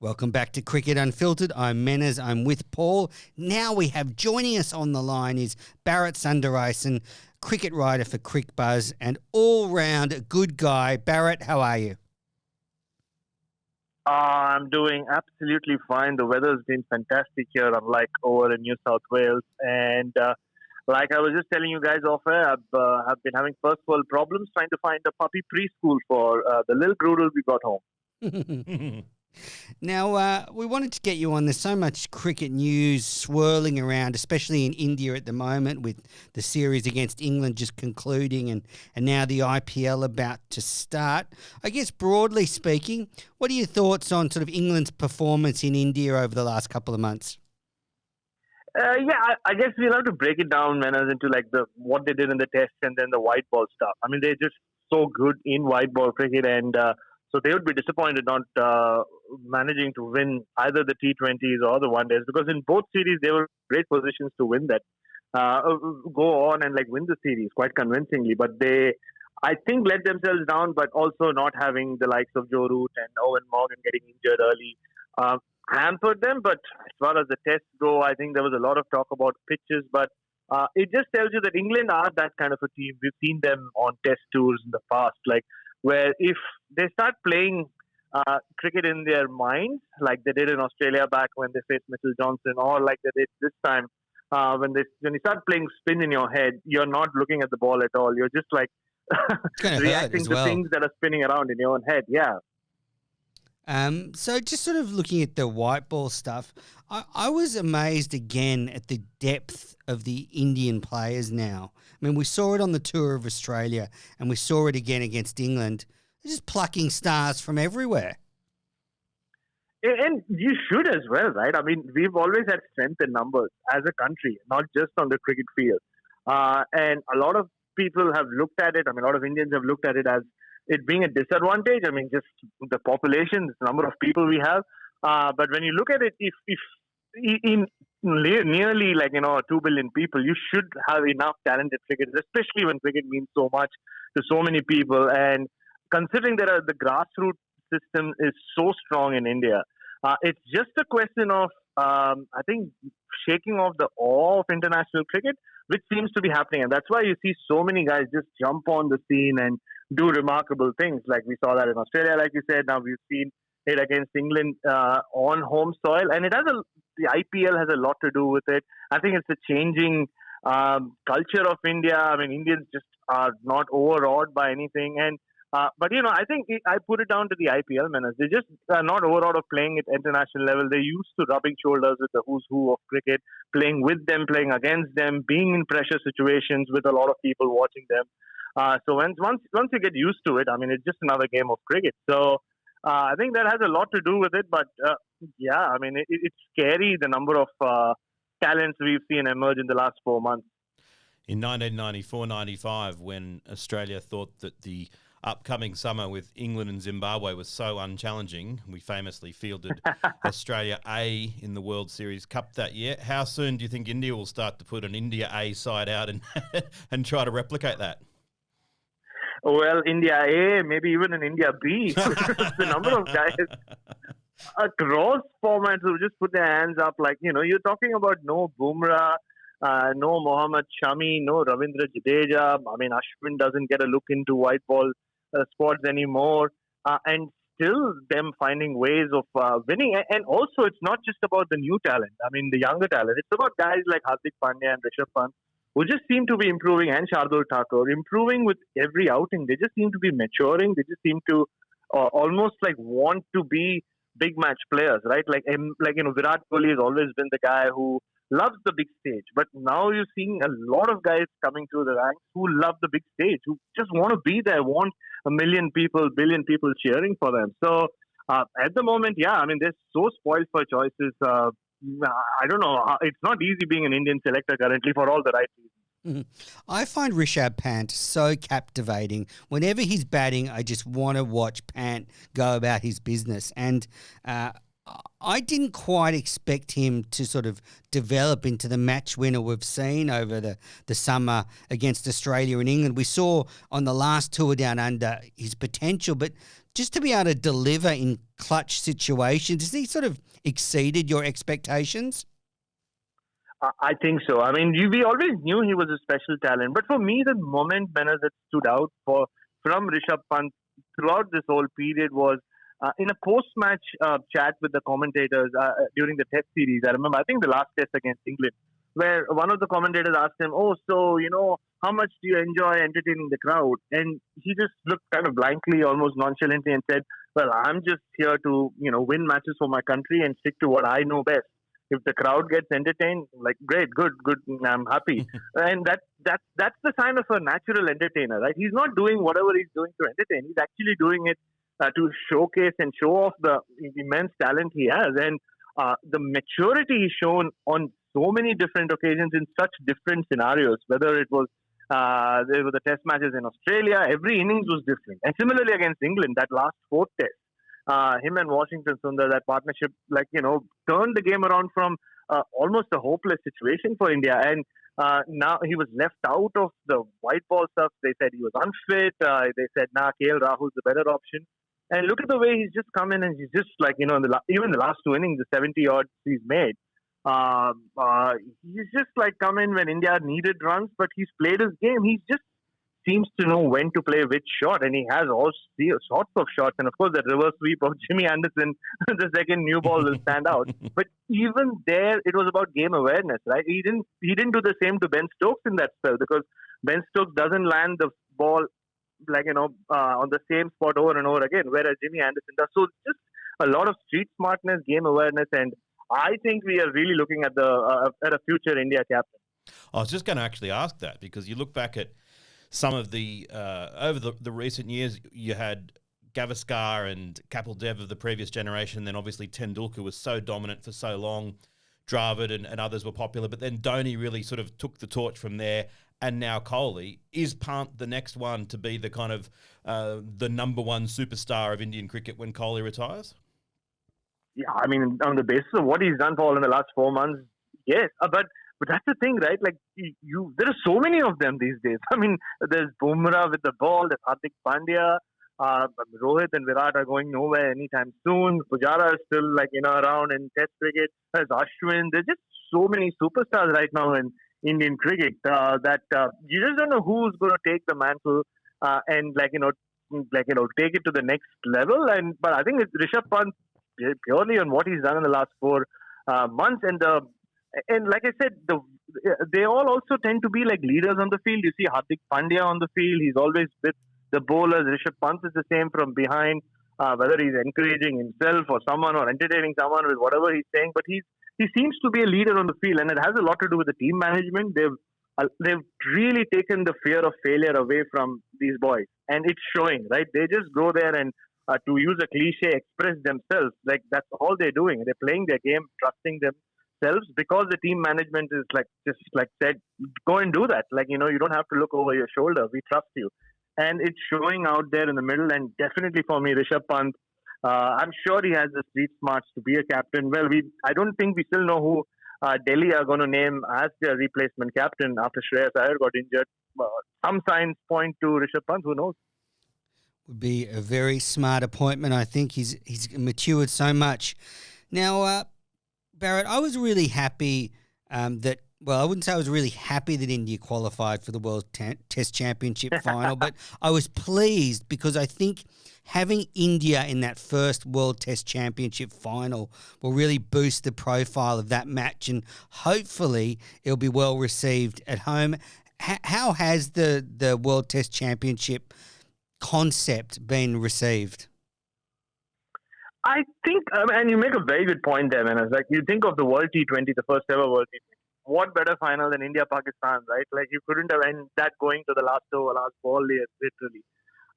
Welcome back to Cricket Unfiltered. I'm Menczel. I'm with Paul. Now we have joining us on the line is Bharat Sundaresan, cricket writer for Cricbuzz and all-round good guy. Bharat, how are you? I'm doing absolutely fine. The weather's been fantastic here, unlike over in New South Wales. And like I was just telling you guys off air, I've been having first world problems trying to find a puppy preschool for the little groodle we got home. Now, we wanted to get you on. There's so much cricket news swirling around, especially in India at the moment with the series against England just concluding and now the IPL about to start. I guess broadly speaking, what are your thoughts on sort of England's performance in India over the last couple of months? I guess we'll have to break it down, Menczel, into like what they did in the test and then the white ball stuff. I mean, they're just so good in white ball cricket, and so they would be disappointed not managing to win either the T20s or the one days, because in both series they were in great positions to win that, go on and like win the series quite convincingly. But they, I think, let themselves down. But also not having the likes of Joe Root and Owen Morgan getting injured early hampered them. But as far as the tests go, I think there was a lot of talk about pitches, but it just tells you that England are that kind of a team. We've seen them on test tours in the past, like where if they start playing cricket in their minds, like they did in Australia back when they faced Mitchell Johnson, or like they did this time, when you start playing spin in your head, you're not looking at the ball at all. You're just like reacting to things that are spinning around in your own head. Yeah. So just sort of looking at the white ball stuff, I was amazed again at the depth of the Indian players now. I mean, we saw it on the tour of Australia and we saw it again against England. They're just plucking stars from everywhere. And you should as well, right? I mean, we've always had strength in numbers as a country, not just on the cricket field. And a lot of people have looked at it. I mean, a lot of Indians have looked at it as it being a disadvantage. I mean, just the population, the number of people we have. But when you look at it, if in nearly 2 billion people, you should have enough talented cricketers, especially when cricket means so much to so many people. And considering that the grassroots system is so strong in India, it's just a question of, I think, shaking off the awe of international cricket, which seems to be happening. And that's why you see so many guys just jump on the scene and do remarkable things. Like we saw that in Australia, like you said. Now we've seen it against England on home soil. And the IPL has a lot to do with it. I think it's a changing culture of India. I mean, Indians just are not overawed by anything. And but, I think I put it down to the IPL, man. They just are not overawed of playing at international level. They're used to rubbing shoulders with the who's who of cricket, playing with them, playing against them, being in pressure situations with a lot of people watching them. So once you get used to it, I mean, it's just another game of cricket. So I think that has a lot to do with it. But, I mean, it's scary, the number of talents we've seen emerge in the last 4 months. In 1994-95, when Australia thought that the upcoming summer with England and Zimbabwe was so unchallenging, we famously fielded Australia A in the World Series Cup that year. How soon do you think India will start to put an India A side out and try to replicate that? Well, India A, maybe even an India B. The number of guys across formats who just put their hands up, like, you're talking about no Bumrah, no Mohammad Shami, no Ravindra Jadeja. I mean, Ashwin doesn't get a look into white ball squads anymore. And still them finding ways of winning. And also, it's not just about the new talent. I mean, the younger talent. It's about guys like Hardik Pandya and Rishabh Pant, who just seem to be improving, and Shardul Thakur, improving with every outing. They just seem to be maturing. They just seem to almost like want to be big match players, right? Virat Kohli has always been the guy who loves the big stage. But now you're seeing a lot of guys coming through the ranks who love the big stage, who just want to be there, want a million people, billion people cheering for them. So at the moment, I mean, they're so spoiled for choices. I don't know. It's not easy being an Indian selector currently for all the right reasons. I find Rishabh Pant so captivating. Whenever he's batting, I just want to watch Pant go about his business. And I didn't quite expect him to sort of develop into the match winner we've seen over the summer against Australia and England. We saw on the last tour down under his potential, but just to be able to deliver in clutch situations, has he sort of exceeded your expectations? I think so. I mean, we always knew he was a special talent, but for me, the moment Bennett that stood out from Rishabh Pant throughout this whole period was in a post-match chat with the commentators during the Test series. I remember, I think the last Test against England, where one of the commentators asked him, "Oh, so how much do you enjoy entertaining the crowd?" And he just looked kind of blankly, almost nonchalantly, and said, "Well, I'm just here to win matches for my country and stick to what I know best. If the crowd gets entertained, like great, good, I'm happy." And that's the sign of a natural entertainer, right? He's not doing whatever he's doing to entertain. He's actually doing it to showcase and show off the immense talent he has, and the maturity he's shown on so many different occasions in such different scenarios. Whether it was there were the Test matches in Australia, every innings was different, and similarly against England, that last fourth Test. Him and Washington Sundar, that partnership, turned the game around from almost a hopeless situation for India. And now he was left out of the white ball stuff. They said he was unfit. They said, KL Rahul's the better option. And look at the way he's just come in and he's just even the last two innings, the 70 odds he's made. He's just come in when India needed runs, but he's played his game. He's just seems to know when to play which shot, and he has all sorts of shots. And of course, that reverse sweep of Jimmy Anderson, the second new ball will stand out. But even there, it was about game awareness, right? He didn't do the same to Ben Stokes in that spell, because Ben Stokes doesn't land the ball on the same spot over and over again, whereas Jimmy Anderson does. So just a lot of street smartness, game awareness, and I think we are really looking at a future India captain. I was just going to actually ask that, because you look back at some of the over the recent years, you had Gavaskar and Kapil Dev of the previous generation. Then obviously Tendulkar was so dominant for so long. Dravid and others were popular, but then Dhoni really sort of took the torch from there. And now Kohli. Is Pant the next one to be the kind of the number one superstar of Indian cricket when Kohli retires? Yeah, I mean, on the basis of what he's done for all in the last 4 months, yes. But that's the thing, right? There are so many of them these days. I mean, there's Bumrah with the ball, there's Hardik Pandya, Rohit and Virat are going nowhere anytime soon. Pujara is still around in Test cricket. There's Ashwin. There's just so many superstars right now in Indian cricket that you just don't know who's going to take the mantle and take it to the next level. But I think it's Rishabh Pant purely on what he's done in the last 4 months, and like I said, they all also tend to be leaders on the field. You see Hardik Pandya on the field. He's always with the bowlers. Rishabh Pant is the same from behind, whether he's encouraging himself or someone or entertaining someone with whatever he's saying. But he seems to be a leader on the field, and it has a lot to do with the team management. They've really taken the fear of failure away from these boys, and it's showing, right? They just go there and, to use a cliche, express themselves. That's all they're doing. They're playing their game, trusting themselves, because the team management is said, go and do that. You don't have to look over your shoulder. We trust you. And it's showing out there in the middle. And definitely for me, Rishabh Pant, I'm sure he has the street smarts to be a captain. Well, I don't think we still know who Delhi are going to name as their replacement captain after Shreyas Iyer got injured. Some signs point to Rishabh Pant. Who knows? Would be a very smart appointment. I think he's matured so much. Now, Bharat, I was really happy I wouldn't say I was really happy that India qualified for the World Test Championship final, but I was pleased because I think having India in that first World Test Championship final will really boost the profile of that match, and hopefully it'll be well received at home. How has the World Test Championship concept been received? I think, and you make a very good point there, man. It's you think of the World T20, the first ever World T20. What better final than India-Pakistan, right? You couldn't have ended that going to the last over, last ball, literally.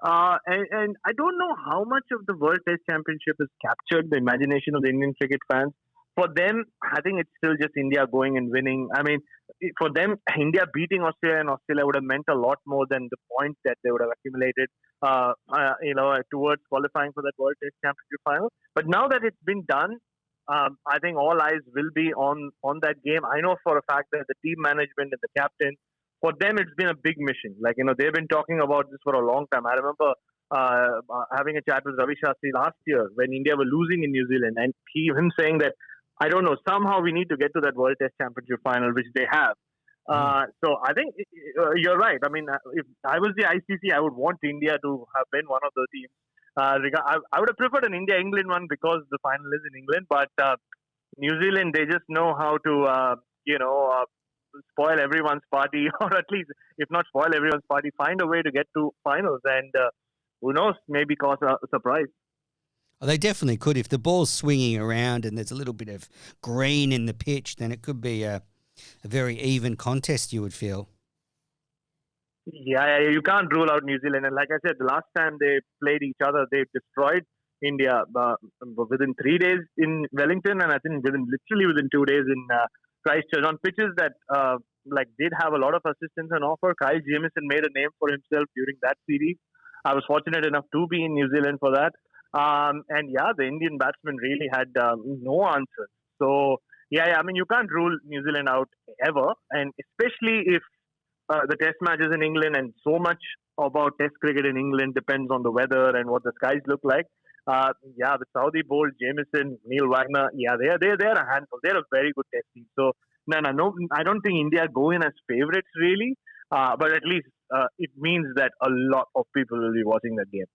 And I don't know how much of the World Test Championship has captured the imagination of the Indian cricket fans. For them, I think it's still just India going and winning. I mean, for them, India beating Australia and Australia would have meant a lot more than the points that they would have accumulated, towards qualifying for that World Test Championship final. But now that it's been done, I think all eyes will be on that game. I know for a fact that the team management and the captain, for them, it's been a big mission. They've been talking about this for a long time. I remember having a chat with Ravi Shastri last year when India were losing in New Zealand, and him saying that, I don't know, somehow we need to get to that World Test Championship final, which they have. So I think you're right. I mean, if I was the ICC, I would want India to have been one of the teams. I would have preferred an India-England one because the final is in England, but New Zealand, they just know how to, spoil everyone's party, or at least, if not spoil everyone's party, find a way to get to finals, and who knows, maybe cause a surprise. Oh, they definitely could. If the ball's swinging around and there's a little bit of green in the pitch, then it could be a very even contest, you would feel. Yeah, you can't rule out New Zealand. And like I said, the last time they played each other, they destroyed India within 3 days in Wellington, and I think literally within 2 days in Christchurch, on pitches that did have a lot of assistance and offer. Kyle Jamieson made a name for himself during that series. I was fortunate enough to be in New Zealand for that. The Indian batsmen really had no answers. So, I mean, you can't rule New Zealand out ever, and especially if the test matches in England, and so much about test cricket in England depends on the weather and what the skies look like. The Saudi bowl, Jamieson, Neil Wagner, they're a handful. They're a very good test team. So, no, I don't think India go in as favourites really, but at least it means that a lot of people will be watching that game.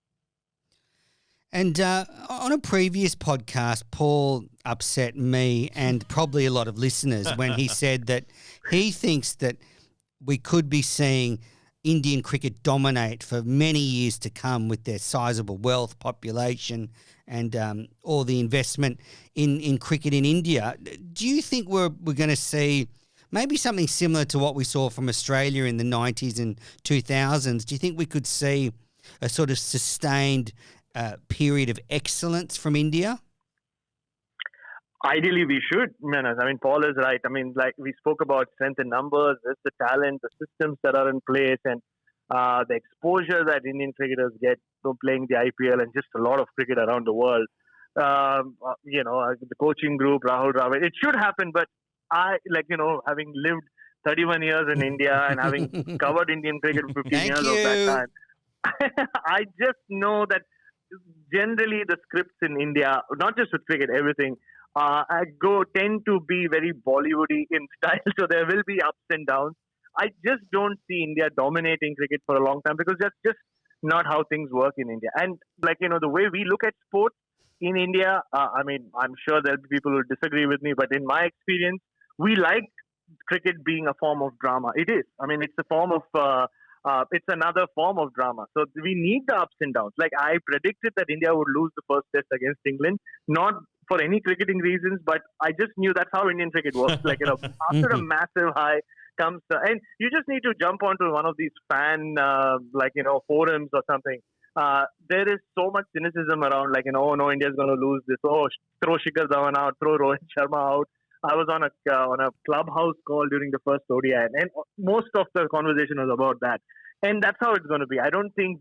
And on a previous podcast, Paul upset me and probably a lot of listeners when he said that he thinks that we could be seeing Indian cricket dominate for many years to come with their sizable wealth, population, and all the investment in cricket in India. Do you think we're going to see maybe something similar to what we saw from Australia in the 90s and 2000s? Do you think we could see a sort of sustained period of excellence from India? Ideally, we should, Menas. I mean, Paul is right. I mean, like we spoke about strength in numbers, there's the talent, the systems that are in place, and the exposure that Indian cricketers get from playing the IPL and just a lot of cricket around the world. The coaching group, Rahul Dravid, it should happen, but having lived 31 years in India and having covered Indian cricket for 15 years of that time, I just know that generally the scripts in India, not just with cricket, everything, tend to be very Bollywoody in style. So there will be ups and downs. I just don't see India dominating cricket for a long time because that's just not how things work in India. And the way we look at sport in India, I mean, I'm sure there'll be people who disagree with me, but in my experience, we like cricket being a form of drama. It is. I mean, it's a form of it's another form of drama. So we need the ups and downs. Like I predicted that India would lose the first test against England, not for any cricketing reasons, but I just knew that's how Indian cricket works. After a massive high comes, and you just need to jump onto one of these fan, forums or something. There is so much cynicism around, oh no, India's going to lose this. Oh, throw Shikhar Dhawan out, throw Rohit Sharma out. I was on a clubhouse call during the first ODI, and most of the conversation was about that. And that's how it's going to be. I don't think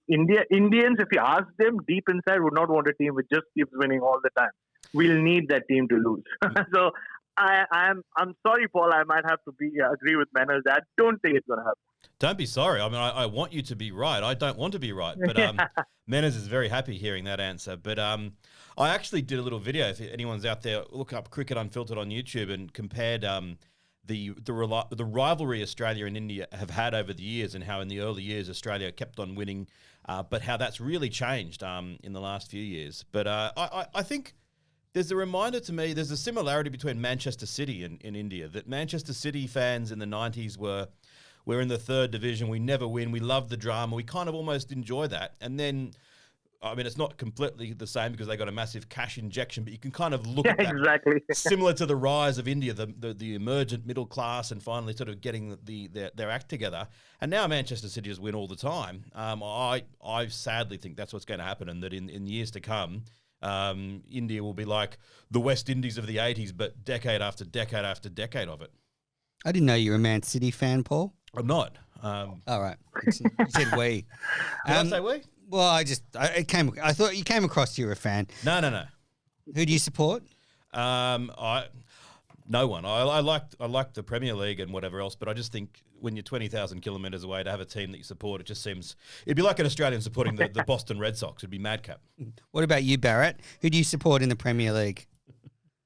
Indians, if you ask them deep inside, would not want a team which just keeps winning all the time. We'll need that team to lose. So I'm sorry, Paul. I might have to agree with Menas. I don't think it's going to happen. Don't be sorry. I mean, I want you to be right. I don't want to be right. But Menas is very happy hearing that answer. But I actually did a little video. If anyone's out there, look up Cricket Unfiltered on YouTube and compared the rivalry Australia and India have had over the years, and how in the early years Australia kept on winning, but how that's really changed in the last few years. But I think there's a reminder to me, there's a similarity between Manchester City and India, that Manchester City fans in the 90s we're in the third division, we never win, we love the drama, we kind of almost enjoy that. And then, I mean, it's not completely the same because they got a massive cash injection, but you can kind of look at that. Exactly. Similar to the rise of India, the emergent middle class, and finally sort of getting their act together. And now Manchester City just win all the time. I sadly think that's what's going to happen, and that in years to come, India will be like the West Indies of the 80s, but decade after decade after decade of it. I didn't know you were a Man City fan, Paul. I'm not. All right. You said we. Did I say we? Well, I thought you came across you were a fan. No. Who do you support? No one. I like the Premier League and whatever else, but I just think when you're 20,000 kilometres away to have a team that you support, it just seems it'd be like an Australian supporting the Boston Red Sox. It'd be madcap. What about you, Barrett? Who do you support in the Premier League?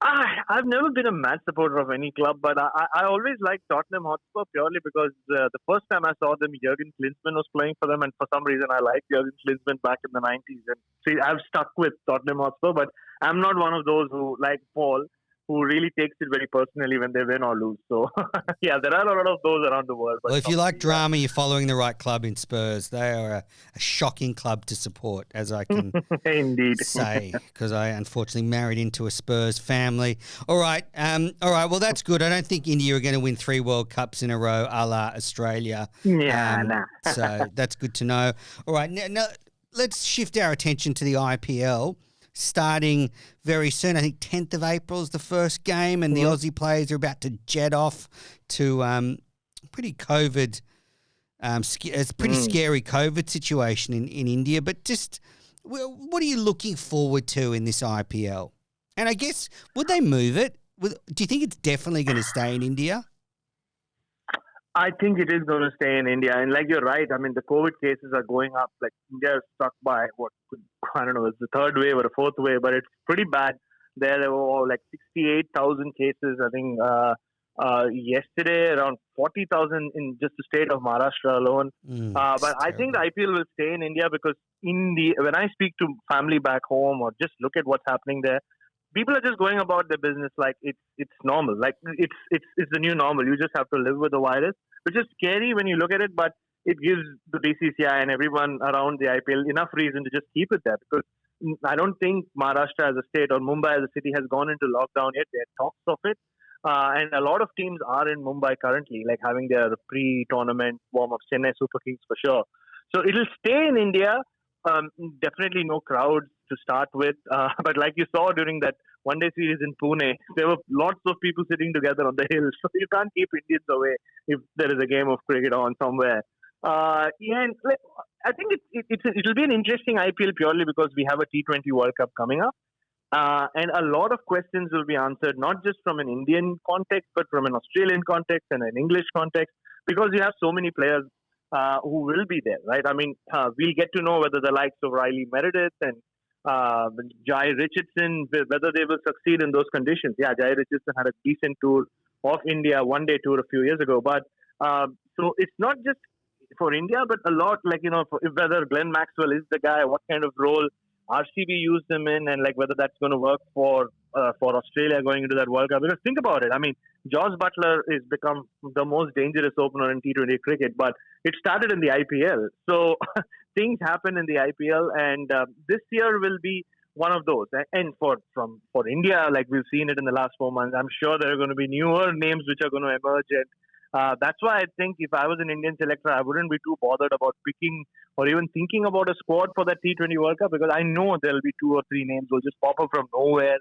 I've never been a mad supporter of any club, but I always liked Tottenham Hotspur purely because the first time I saw them, Jurgen Klinsmann was playing for them, and for some reason I liked Jurgen Klinsmann back in the 90s. And see, I've stuck with Tottenham Hotspur, but I'm not one of those who, like Paul, who really takes it very personally when they win or lose. So, yeah, there are a lot of those around the world. But well, if you like drama, you're following the right club in Spurs. They are a shocking club to support, as I can Indeed say, because I unfortunately married into a Spurs family. All right. Well, that's good. I don't think India are going to win 3 World Cups in a row, a la Australia. Yeah, nah. So that's good to know. All right. Now, let's shift our attention to the IPL. Starting very soon. I think 10th of April is the first game, and the Aussie players are about to jet off to pretty COVID, it's a pretty scary COVID situation in India. But just, what are you looking forward to in this IPL? And I guess, would they move it? Do you think it's definitely going to stay in India? I think it is going to stay in India. And like you're right, I mean, the COVID cases are going up. Like India is struck by I don't know, it's the 3rd wave or the 4th wave, but it's pretty bad. There were like 68,000 cases, I think, yesterday, around 40,000 in just the state of Maharashtra alone. But I think the IPL will stay in India because when I speak to family back home or just look at what's happening there, people are just going about their business like it's normal. Like it's the new normal. You just have to live with the virus, which is scary when you look at it, but it gives the BCCI and everyone around the IPL enough reason to just keep it there, because I don't think Maharashtra as a state or Mumbai as a city has gone into lockdown yet. There are talks of it. And a lot of teams are in Mumbai currently, like having their pre-tournament warm-up, Chennai Super Kings for sure. So it'll stay in India. Definitely no crowds to start with. But like you saw during that one-day series in Pune, there were lots of people sitting together on the hill. So you can't keep Indians away if there is a game of cricket on somewhere. And I think it'll be an interesting IPL purely because we have a T20 World Cup coming up. And a lot of questions will be answered, not just from an Indian context, but from an Australian context and an English context, because you have so many players who will be there, right? I mean, we'll get to know whether the likes of Riley Meredith and Jai Richardson, whether they will succeed in those conditions. Yeah, Jai Richardson had a decent tour of India, one-day tour a few years ago. But so it's not just for India, but a lot whether Glenn Maxwell is the guy, what kind of role RCB used him in, and like whether that's going to work for Australia going into that World Cup. Because think about it. I mean, Josh Butler has become the most dangerous opener in T20 cricket, but it started in the IPL. So things happen in the IPL, and this year will be one of those. And for India, like we've seen it in the last 4 months, I'm sure there are going to be newer names which are going to emerge. And that's why I think if I was an Indian selector, I wouldn't be too bothered about picking or even thinking about a squad for that T20 World Cup, because I know there'll be 2 or 3 names will just pop up from nowhere,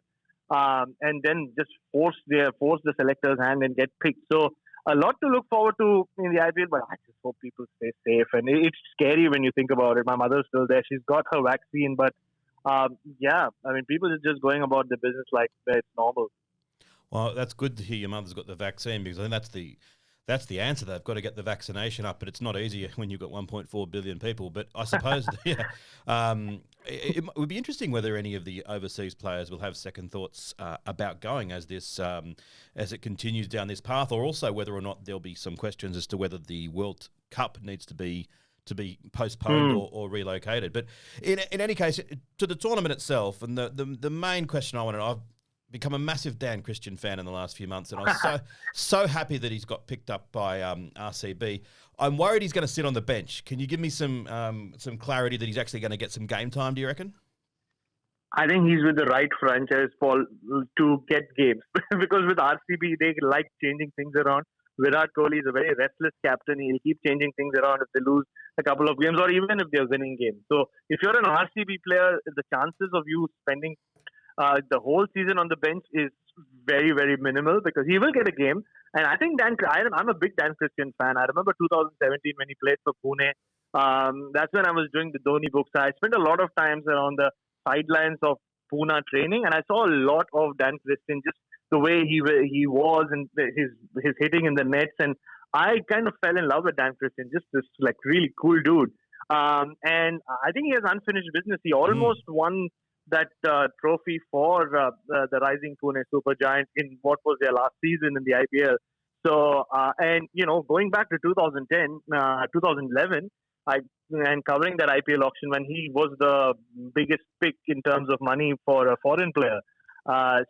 and then just force the selector's hand and get picked. So a lot to look forward to in the IPL, but I just hope people stay safe. And it's scary when you think about it. My mother's still there; she's got her vaccine, but yeah, I mean, people are just going about their business like it's normal. Well, that's good to hear your mother's got the vaccine, because I think that's the answer. They've got to get the vaccination up, but it's not easy when you've got 1.4 billion people. But I suppose it would be interesting whether any of the overseas players will have second thoughts about going as it continues down this path, or also whether or not there'll be some questions as to whether the World Cup needs to be postponed or relocated. But in any case, to the tournament itself, and the main question I've become a massive Dan Christian fan in the last few months, and I was so happy that he's got picked up by RCB. I'm worried he's going to sit on the bench. Can you give me some clarity that he's actually going to get some game time, do you reckon? I think he's with the right franchise, Paul, to get games. Because with RCB, they like changing things around. Virat Kohli is a very restless captain. He'll keep changing things around if they lose a couple of games, or even if they're winning games. So if you're an RCB player, the chances of you spending the whole season on the bench is very, very minimal, because he will get a game. And I think I'm a big Dan Christian fan. I remember 2017 when he played for Pune. That's when I was doing the Dhoni books. I spent a lot of times around the sidelines of Pune training, and I saw a lot of Dan Christian just the way he was and his hitting in the nets. And I kind of fell in love with Dan Christian, just this like really cool dude. And I think he has unfinished business. He almost won that trophy for the Rising Pune Super Giants in what was their last season in the IPL. So, and going back to 2010, 2011, and covering that IPL auction when he was the biggest pick in terms of money for a foreign player. And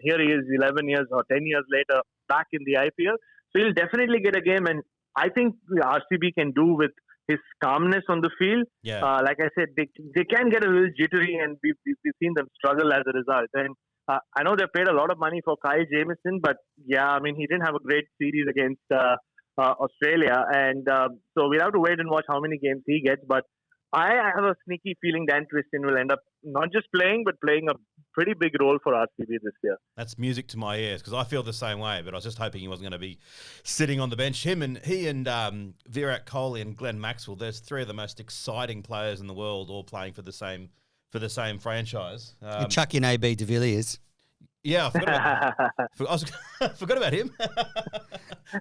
here he is 11 years or 10 years later back in the IPL. So he'll definitely get a game. And I think RCB can do with his calmness on the field. Yeah. Like I said, they can get a little jittery, and we've seen them struggle as a result. And I know they paid a lot of money for Kyle Jamieson, but yeah, I mean, he didn't have a great series against Australia. And so we'll have to wait and watch how many games he gets. But I have a sneaky feeling Dan Christian will end up not just playing, but playing a pretty big role for RCB this year. That's music to my ears because I feel the same way, but I was just hoping he wasn't going to be sitting on the bench. He and Virat Kohli and Glenn Maxwell, there's three of the most exciting players in the world all playing for the same franchise. Chuck in AB de Villiers. Yeah, I forgot about him.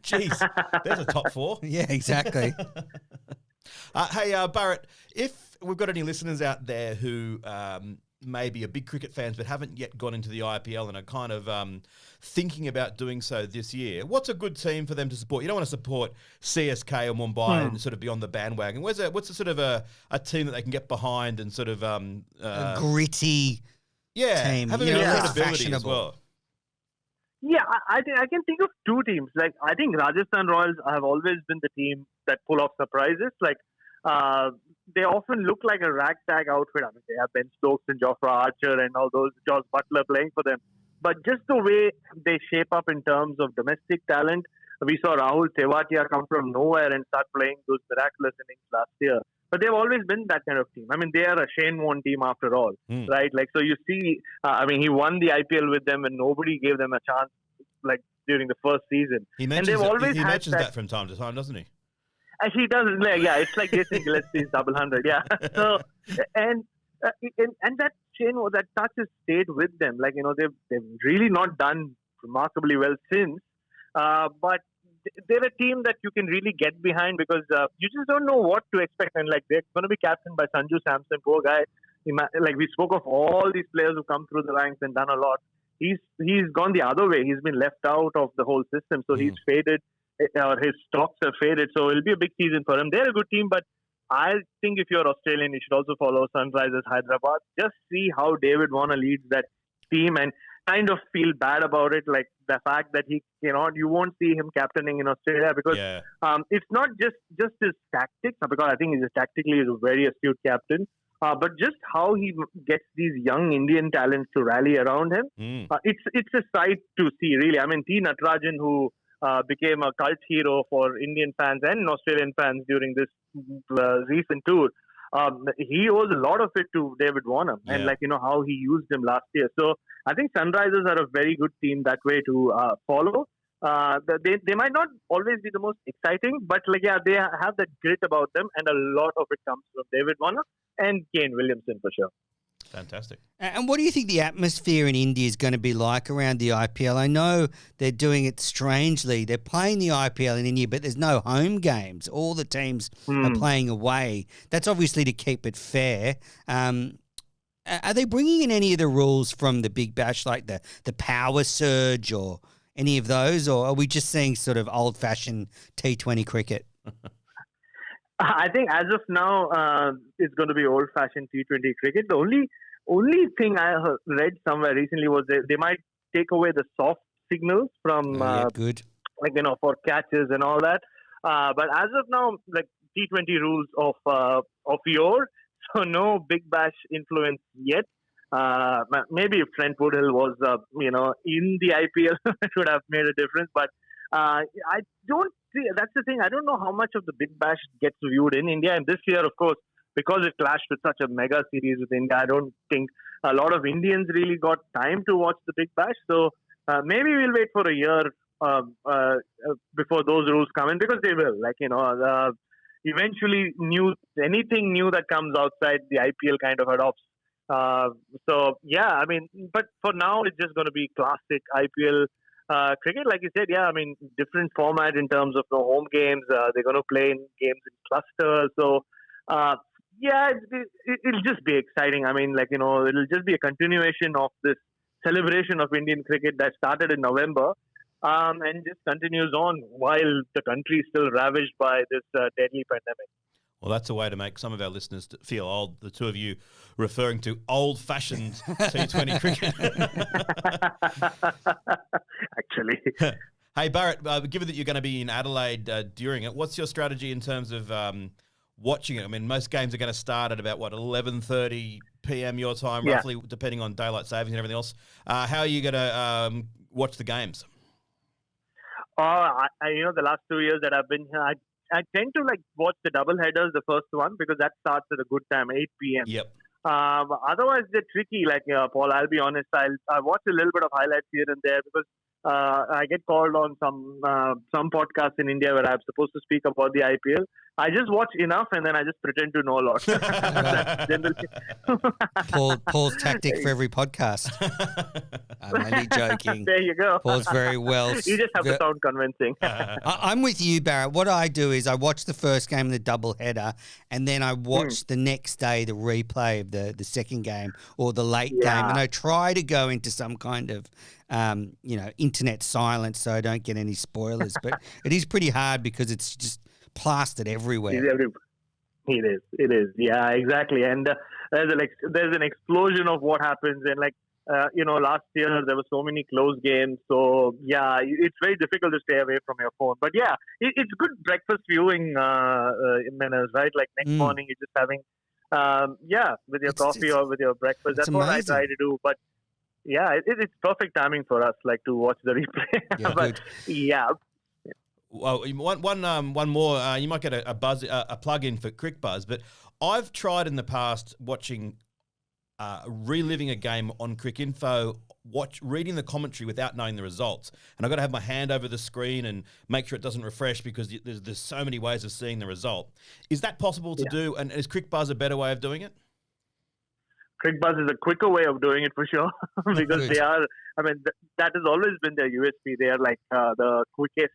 Jeez, there's a top four. Yeah, exactly. Hey, Bharat, if we've got any listeners out there who maybe are big cricket fans but haven't yet got into the IPL and are kind of thinking about doing so this year, what's a good team for them to support? You don't want to support CSK or Mumbai and sort of be on the bandwagon. What's a sort of a team that they can get behind and sort of a gritty team, have a bit of credibility as well. Yeah, I think I can think of two teams. Like I think Rajasthan Royals have always been the team that pull off surprises. Like they often look like a ragtag outfit. I mean, they have Ben Stokes and Jofra Archer and all those, Josh Butler playing for them. But just the way they shape up in terms of domestic talent, we saw Rahul Tewatia come from nowhere and start playing those miraculous innings last year. But they've always been that kind of team. I mean, they are a Shane Warne team after all, right? Like, so you see, he won the IPL with them and nobody gave them a chance, like, during the first season. He mentions that from time to time, doesn't he? He does, yeah. It's like Jason Gillespie's double hundred, yeah. So, and that that touch has stayed with them. Like, they've really not done remarkably well since, but they're a team that you can really get behind because you just don't know what to expect. And like they're going to be captained by Sanju Samson, poor guy. Like we spoke of all these players who come through the ranks and done a lot. He's gone the other way. He's been left out of the whole system, so he's faded, or his stocks have faded. So it'll be a big season for him. They're a good team, but I think if you're Australian, you should also follow Sunrisers Hyderabad. Just see how David Warner leads that team and kind of feel bad about it, like the fact that you won't see him captaining in Australia because it's not just his tactics, because I think he's a very astute captain, but just how he gets these young Indian talents to rally around him. It's a sight to see, really. I mean, T. Natarajan, who became a cult hero for Indian fans and Australian fans during this recent tour, he owes a lot of it to David Warner and how he used him last year. So I think Sunrisers are a very good team that way to follow. They might not always be the most exciting, but they have that grit about them, and a lot of it comes from David Warner and Kane Williamson for sure. Fantastic. And what do you think the atmosphere in India is going to be like around the IPL? I know they're doing it strangely. They're playing the IPL in India, but there's no home games. All the teams are playing away. That's obviously to keep it fair. Are they bringing in any of the rules from the Big Bash, like the power surge or any of those, or are we just seeing sort of old-fashioned T20 cricket? I think as of now, it's going to be old-fashioned T20 cricket. The only thing I read somewhere recently was they might take away the soft signals from good, for catches and all that. But as of now, like T20 rules of yore, so no Big Bash influence yet. Maybe if Trent Woodhill was in the IPL, it would have made a difference. But I don't. That's the thing. I don't know how much of the Big Bash gets viewed in India. And this year, of course, because it clashed with such a mega series with India, I don't think a lot of Indians really got time to watch the Big Bash. So maybe we'll wait for a year before those rules come in, because they will. Eventually, anything new that comes outside the IPL kind of adopts So yeah, I mean, but for now it's just going to be classic IPL cricket, like you said. Yeah, I mean, different format in terms of the home games. They're going to play in games in clusters. So yeah, it'll just be exciting. I mean, like, it'll just be a continuation of this celebration of Indian cricket that started in November. And just continues on while the country is still ravaged by this deadly pandemic. Well, that's a way to make some of our listeners feel old. The two of you referring to old-fashioned T20 cricket. Actually. Hey, Bharat, given that you're going to be in Adelaide during it, what's your strategy in terms of watching it? I mean, most games are going to start at about, 11:30 p.m. your time, roughly, depending on daylight savings and everything else. How are you going to watch the games? The last 2 years that I've been here, I tend to watch the double headers, the first one, because that starts at a good time, 8 p.m. Yep. Otherwise, they're tricky. Paul, I'll be honest, I watch a little bit of highlights here and there because I get called on some podcasts in India where I'm supposed to speak about the IPL. I just watch enough and then I just pretend to know a lot. That's generally Paul's tactic for every podcast. I'm only joking. There you go. Paul's very well. You just have to sound convincing. I'm with you, Barrett. What I do is I watch the first game of the double header and then I watch the next day the replay of the second game or the late game, and I try to go into some kind of internet silence so I don't get any spoilers. But it is pretty hard because it's just plastered everywhere. It is. Yeah, exactly. And there's an explosion of what happens. And last year there were so many close games. So yeah, it's very difficult to stay away from your phone. But yeah, it's good breakfast viewing in manners, right? Like next morning you're just having, with your coffee or with your breakfast. That's what I try to do. But yeah, it's perfect timing for us, to watch the replay. Yeah, but yeah. Well, one more. You might get a plug-in for Cricbuzz, but I've tried in the past watching, reliving a game on Cricinfo, reading the commentary without knowing the results, and I've got to have my hand over the screen and make sure it doesn't refresh because there's so many ways of seeing the result. Is that possible to do? And is Cricbuzz a better way of doing it? Cricbuzz is a quicker way of doing it for sure because they are. I mean, that has always been their USP. They are the quickest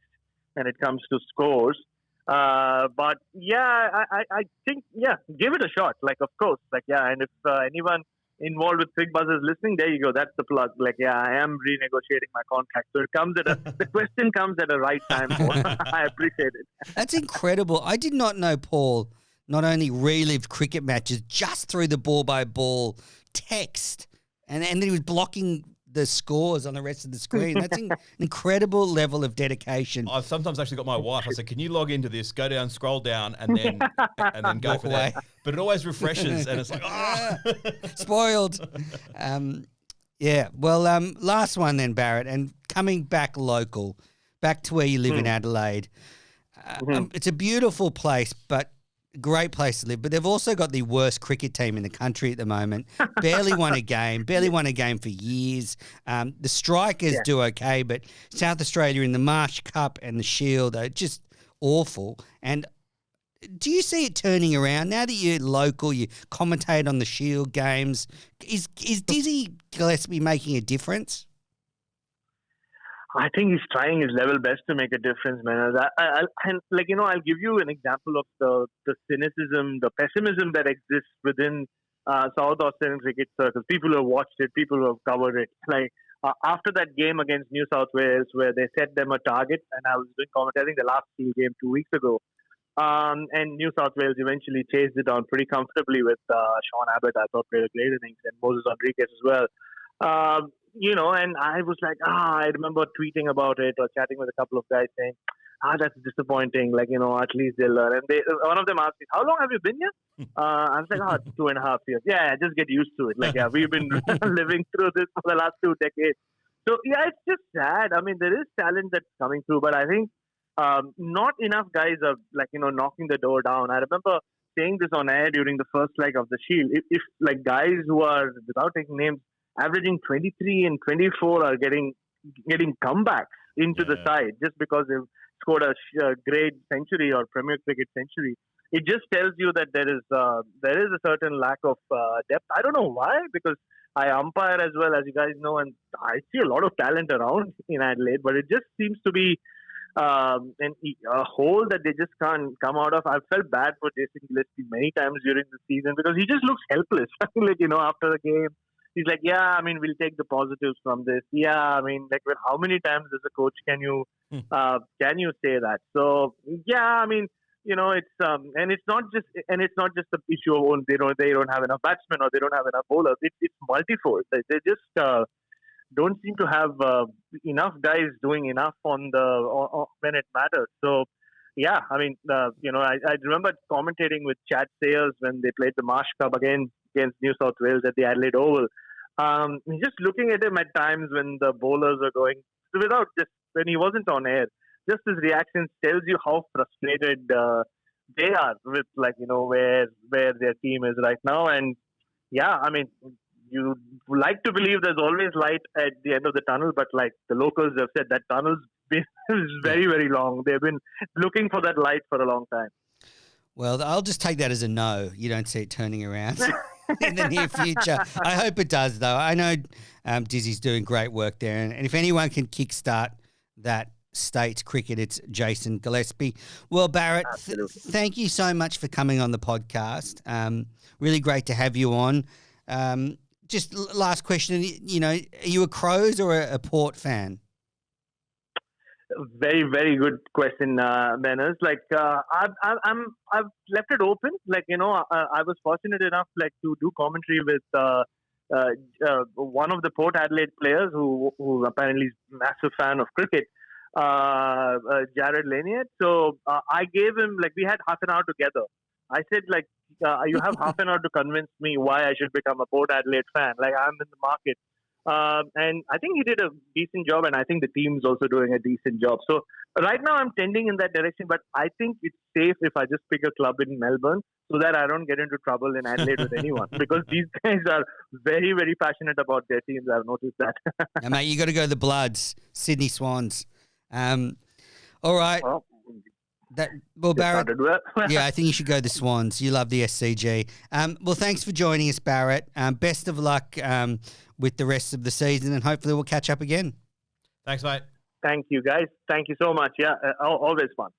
when it comes to scores. But yeah, I think, give it a shot. Of course. And if anyone involved with Cricbuzz is listening, there you go. That's the plug. I am renegotiating my contract. So the question comes at the right time. I appreciate it. That's incredible. I did not know Paul not only relived cricket matches just through the ball-by-ball text, and then he was blocking the scores on the rest of the screen. That's an incredible level of dedication. I've sometimes actually got my wife. I said, "Can you log into this? Go down, scroll down, and then go Walk for away. that." But it always refreshes, and it's like, spoiled. Well, last one then, Barrett, and coming back local, back to where you live in Adelaide. It's a beautiful place, but great place to live, but they've also got the worst cricket team in the country at the moment. Barely won a game for years. The Strikers do okay, but South Australia in the Marsh Cup and the Shield are just awful. And do you see it turning around now that you're local? You commentate on the Shield games. Is Dizzy Gillespie making a difference? I think he's trying his level best to make a difference, man. I'll give you an example of the cynicism, the pessimism that exists within South Australian cricket circles. People who have watched it, people who have covered it. After that game against New South Wales, where they set them a target, and I was doing commentary the last game 2 weeks ago, and New South Wales eventually chased it down pretty comfortably with Sean Abbott. I thought played a great innings, and Moses Rodriguez as well. And I was I remember tweeting about it or chatting with a couple of guys saying, that's disappointing. At least they'll learn. And one of them asked me, how long have you been here? I was like, 2.5 years. Yeah, just get used to it. We've been living through this for the last 2 decades. So, yeah, it's just sad. I mean, there is talent that's coming through, but I think not enough guys are, knocking the door down. I remember saying this on air during the first leg of the Shield. If guys who are, without taking names, averaging 23 and 24 are getting comebacks into the side just because they've scored a great century or Premier Cricket century. it just tells you that there is a certain lack of depth. I don't know why, because I umpire as well, as you guys know, and I see a lot of talent around in Adelaide, but it just seems to be a hole that they just can't come out of. I've felt bad for Jason Gillespie many times during the season because he just looks helpless. Like, after the game, he's like, yeah, I mean, we'll take the positives from this. Yeah, I mean, like, how many times as a coach can you say that? So, yeah, I mean, it's and it's not just the issue of they don't have enough batsmen or they don't have enough bowlers. It's multifold. They just don't seem to have enough guys doing enough on when it matters. So yeah, I mean, I remember commentating with Chad Sayers when they played the Marsh Cup against New South Wales at the Adelaide Oval. Just looking at him at times when the bowlers are going when he wasn't on air. Just his reactions tells you how frustrated they are with where their team is right now. And yeah, I mean, you like to believe there's always light at the end of the tunnel, but like the locals have said, that tunnel's been very, very long. They've been looking for that light for a long time. Well, I'll just take that as a no. You don't see it turning around in the near future. I hope it does, though. I know Dizzy's doing great work there, and if anyone can kickstart that States cricket, it's Jason Gillespie. Well, Bharat, thank you so much for coming on the podcast. Really great to have you on. Just last question, are you a Crows or a Port fan? Very, very good question, Manners. Like, I've left it open. Like, I was fortunate enough, like, to do commentary with one of the Port Adelaide players who apparently is a massive fan of cricket. Jared Lanier. So I gave him, like, we had half an hour together. I said, like, you have half an hour to convince me why I should become a Port Adelaide fan. Like, I'm in the market. And I think he did a decent job, and I think the team's also doing a decent job. So right now I'm tending in that direction, but I think it's safe if I just pick a club in Melbourne so that I don't get into trouble in Adelaide with anyone, because these guys are very, very passionate about their teams. I've noticed that. Yeah, mate, you got to go to the Bloods, Sydney Swans. All right. Well, Bharat, yeah, I think you should go to the Swans. You love the SCG. Well, thanks for joining us, Bharat. Best of luck with the rest of the season, and hopefully we'll catch up again. Thanks, mate. Thank you, guys. Thank you so much. Yeah, always fun.